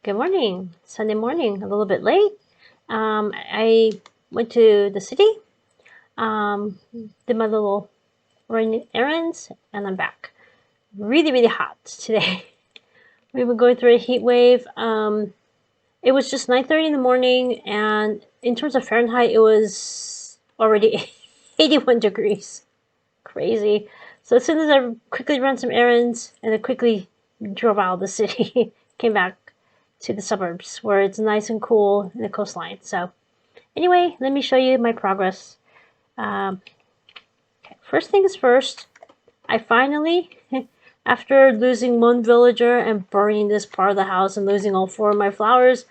Good morning. Sunday morning, a little bit late. I went to the city, did my little running errands, and I'm back. Really, really hot today. We've been going through a heat wave. It was just 9:30 in the morning, and in terms of Fahrenheit, it was already 81 degrees. Crazy. So as soon as I quickly ran some errands and I quickly drove out of the city, came back to the suburbs where it's nice and cool in the coastline. So anyway, let me show you my progress. Okay. First things first, I finally, after losing one villager and burning this part of the house and losing all 4 of my flowers,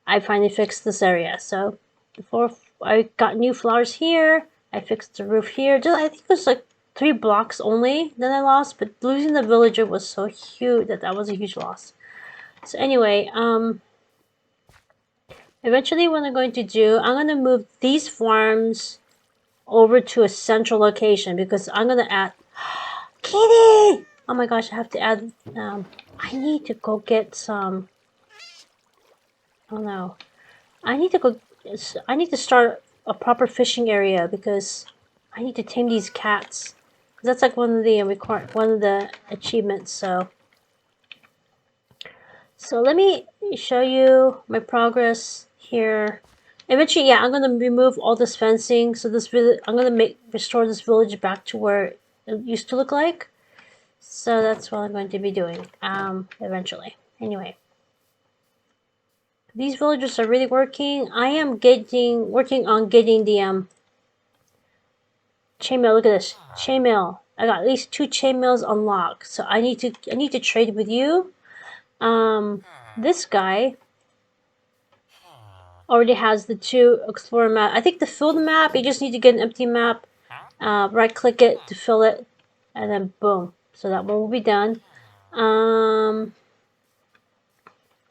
I finally fixed this area. So before I got new flowers here, I fixed the roof here. I think it was like 3 blocks only that I lost, but losing the villager was so huge that was a huge loss. So anyway, eventually what I'm going to do, I'm going to move these farms over to a central location because I'm going to add... Kitty! Oh my gosh, I have to add... I need to go get some... Oh no. I need to start a proper fishing area because I need to tame these cats. That's like one of the achievements. So let me show you my progress here. Eventually, yeah, I'm gonna remove all this fencing. So I'm gonna restore this village back to where it used to look like. So that's what I'm going to be doing. Eventually. Anyway, these villagers are really working. I am working on getting the chainmail. Look at this chainmail. I got at least 2 chainmails unlocked. So I need to trade with you. This guy already has the 2 explorer map. I think to fill the map, you just need to get an empty map, right click it to fill it, and then boom. So that one will be done.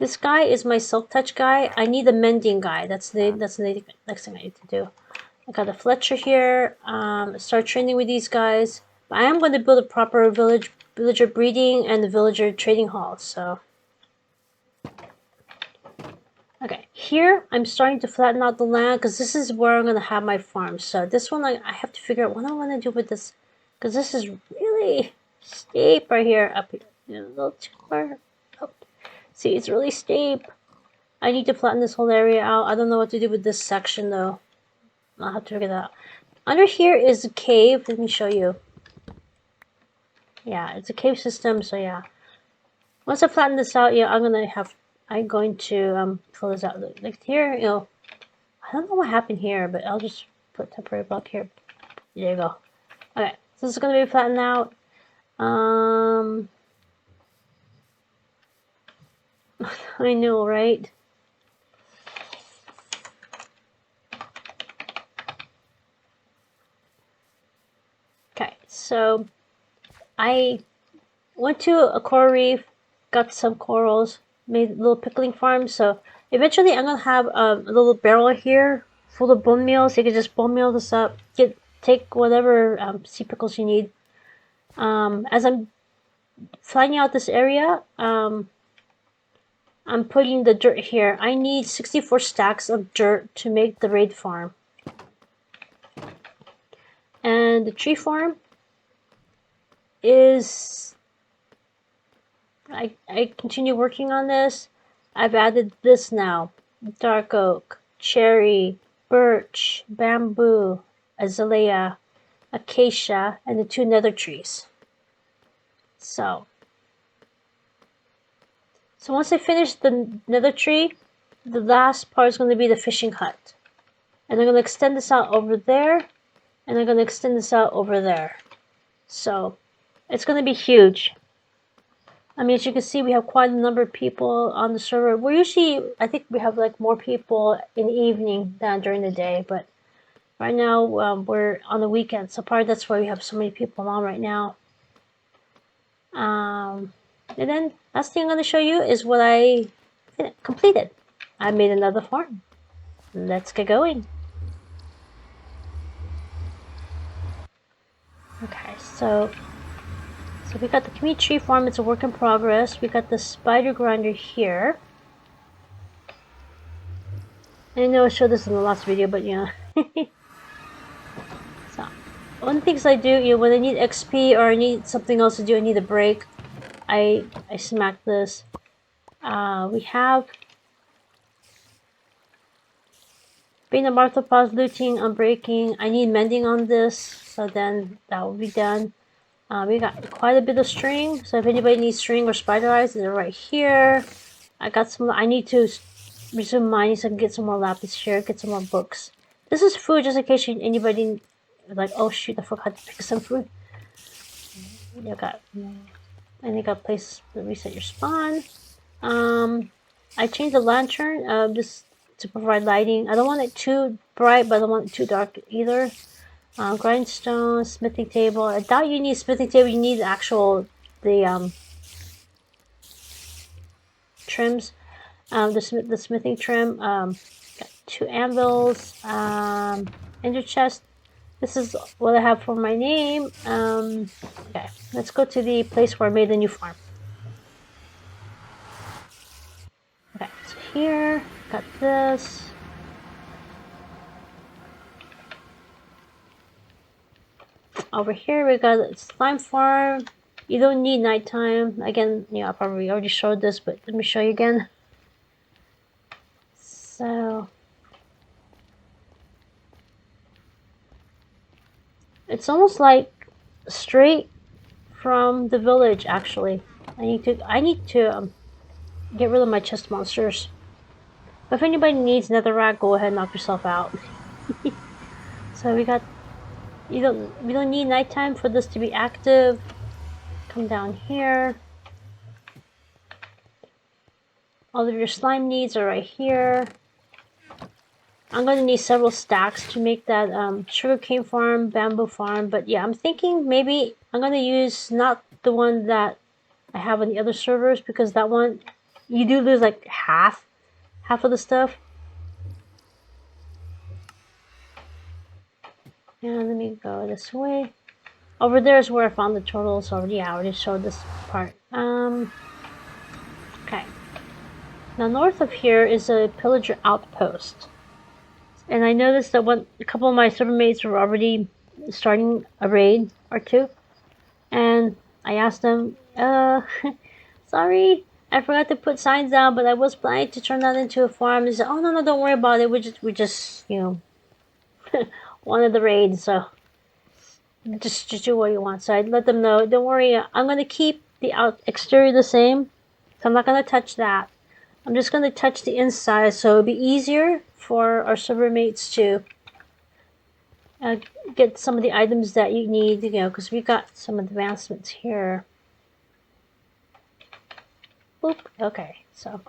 This guy is my silk touch guy. I need a mending guy. That's the next thing I need to do. I got a Fletcher here. Start training with these guys. But I am going to build a proper villager breeding and the villager trading hall. So okay, here I'm starting to flatten out the land because this is where I'm going to have my farm. So this one I have to figure out what I want to do with this because this is really steep right here. Up here, a little too far. Oh. See, it's really steep. I need to flatten this whole area out. I don't know what to do with this section though. I'll have to figure that out. Under here is a cave. Let me show you. Yeah, it's a cave system. So yeah, once I flatten this out, yeah, I'm going to fill this out. Like here, you know, I don't know what happened here, but I'll just put temporary block here. There you go. Okay, so this is gonna be flattened out. I know, right? Okay, so I went to a coral reef, got some corals, made a little pickling farm. So eventually I'm gonna have a little barrel here full of bone meal, so you can just bone meal this up. Take whatever sea pickles you need. As I'm flying out this area, I'm putting the dirt here. I need 64 stacks of dirt to make the raid farm. And the tree farm is... I continue working on this. I've added this now. Dark oak, cherry, birch, bamboo, azalea, acacia, and the 2 nether trees. So once I finish the nether tree, the last part is going to be the fishing hut. And I'm going to extend this out over there, and I'm going to extend this out over there. So it's going to be huge. I mean, as you can see, we have quite a number of people on the server. We're usually, I think we have like more people in the evening than during the day, but right now we're on the weekend, so probably that's why we have so many people on right now. And then last thing I'm going to show you is what I completed. I made another farm. Let's get going. Okay, so we got the community tree farm. It's a work in progress. We got the spider grinder here. I know I showed this in the last video, but yeah. So, one of the things I do, when I need XP or I need something else to do, I need a break, I smack this. We have being a martha-pause, looting, unbreaking. I need mending on this, so then that will be done. We got quite a bit of string, so if anybody needs string or spider eyes, they're right here. I got some. I need to resume mining so I can get some more lapis here, get some more books. This is food, just in case anybody like, oh shoot, I forgot to pick some food. You got, and you got a place to reset your spawn. I changed the lantern just to provide lighting. I don't want it too bright, but I don't want it too dark either. Grindstone, smithing table. I doubt you need smithing table. You need the trims. The smithing trim. Got 2 anvils. Ender chest. This is what I have for my name. Okay, let's go to the place where I made the new farm. Okay, so here, got this. Over here we got a slime farm. You don't need nighttime. Again, I probably already showed this, but let me show you again. So it's almost like straight from the village. Actually, I need to get rid of my chest monsters. But if anybody needs netherrack, go ahead and knock yourself out. So we don't need nighttime for this to be active. Come down here. All of your slime needs are right here. I'm going to need several stacks to make that sugarcane farm, bamboo farm. But yeah, I'm thinking maybe I'm going to use not the one that I have on the other servers, because that one, you do lose like half of the stuff. And let me go this way. Over there is where I found the turtles already. Yeah, I already showed this part. Okay. Now north of here is a Pillager Outpost. And I noticed that a couple of my server mates were already starting a raid or two. And I asked them, sorry, I forgot to put signs down, but I was planning to turn that into a farm. They said, oh, no, don't worry about it. We just wanted the raid, so just do what you want. So I let them know, don't worry, I'm going to keep the exterior the same. So I'm not going to touch that. I'm just going to touch the inside, so it'll be easier for our server mates to get some of the items that you need, because we got some advancements here. Boop. Okay, so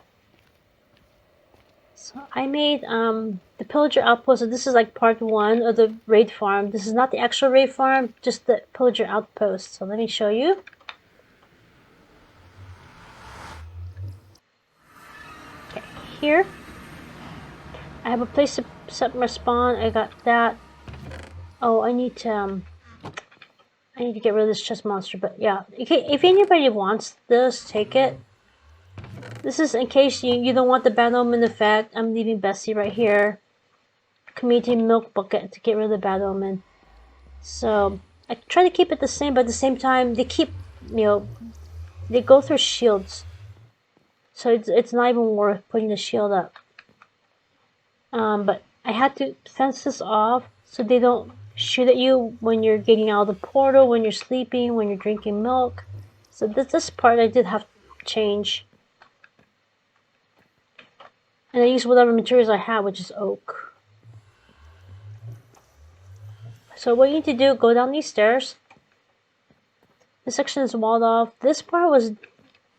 I made the Pillager Outpost. So this is like part 1 of the raid farm. This is not the actual raid farm, just the Pillager Outpost. So let me show you. Okay, here I have a place to set my spawn. I got that. Oh, I need to get rid of this chest monster. But yeah, if anybody wants this, take it. This is in case you don't want the bad omen effect. I'm leaving Bessie right here. Community milk bucket to get rid of the bad omen. So I try to keep it the same, but at the same time they keep, they go through shields. So it's not even worth putting the shield up. But I had to fence this off so they don't shoot at you when you're getting out of the portal, when you're sleeping, when you're drinking milk. So this part I did have to change. And I used whatever materials I have, which is oak. So what you need to do, go down these stairs. This section is walled off. This part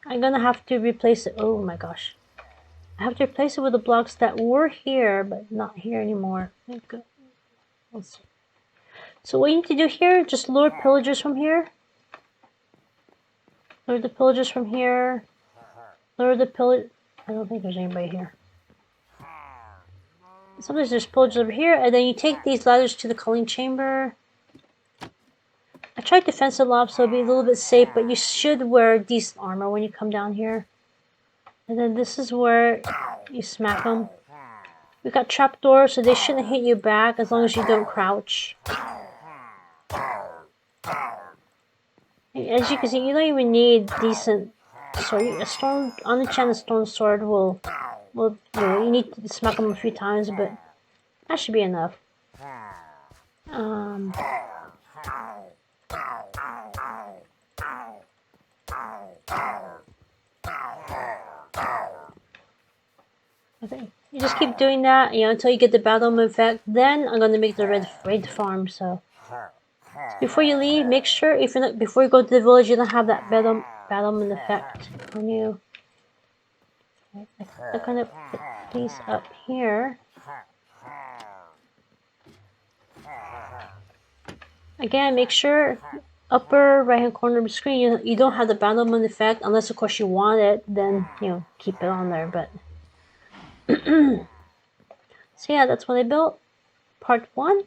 I'm gonna have to replace it. Oh my gosh. I have to replace it with the blocks that were here, but not here anymore. Let's see. So what you need to do here, just lure pillagers from here. Lure the pillagers from here. Lure the pillagers. I don't think there's anybody here. Sometimes there's pillagers over here, and then you take these ladders to the culling chamber. I tried to fence it off so it'll be a little bit safe, but you should wear decent armor when you come down here. And then this is where you smack them. We got trapdoors, so they shouldn't hit you back as long as you don't crouch. As you can see, you don't even need decent sword. A stone unenchanted stone sword will you need to smack them a few times, but that should be enough. Okay, you just keep doing that, until you get the battle effect. Then I'm gonna make the raid farm. So before you leave, make sure before you go to the village, you don't have that battlement effect on you. I'm gonna put these up here. Again, make sure upper right hand corner of the screen you don't have the battlement effect, unless of course you want it. Then keep it on there. But so yeah, that's what I built. Part 1.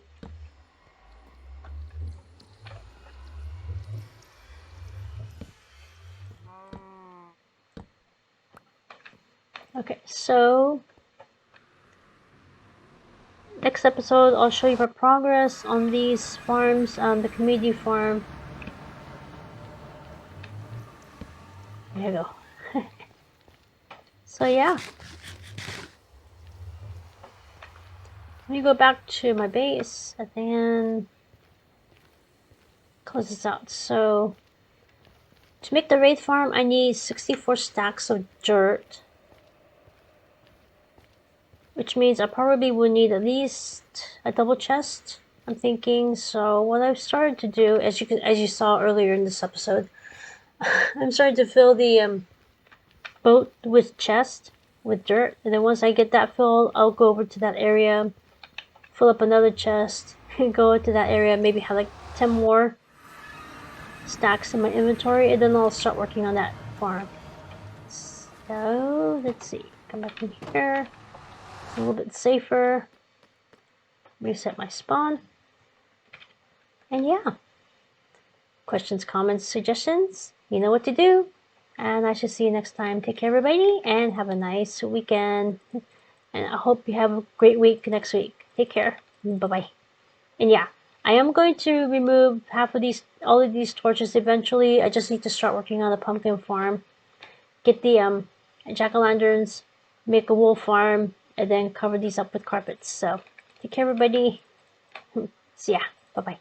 Okay, so next episode I'll show you my progress on these farms, the community farm. There you go. So yeah. Let me go back to my base and then close this out. So to make the raid farm, I need 64 stacks of dirt, which means I probably will need at least a double chest, I'm thinking. So what I've started to do, as you saw earlier in this episode, I'm starting to fill the boat with chest with dirt, and then once I get that filled, I'll go over to that area, fill up another chest, and go into that area, maybe have like 10 more stacks in my inventory, and then I'll start working on that farm. So let's see, come back in here, it's a little bit safer, reset my spawn, and yeah, questions, comments, suggestions, you know what to do, and I shall see you next time. Take care everybody, and have a nice weekend, and I hope you have a great week next week. Take care, bye bye. And yeah, I am going to remove all of these torches eventually. I just need to start working on the pumpkin farm, get the jack-o'-lanterns, make a wool farm, and then cover these up with carpets. So take care everybody. See ya. Bye bye.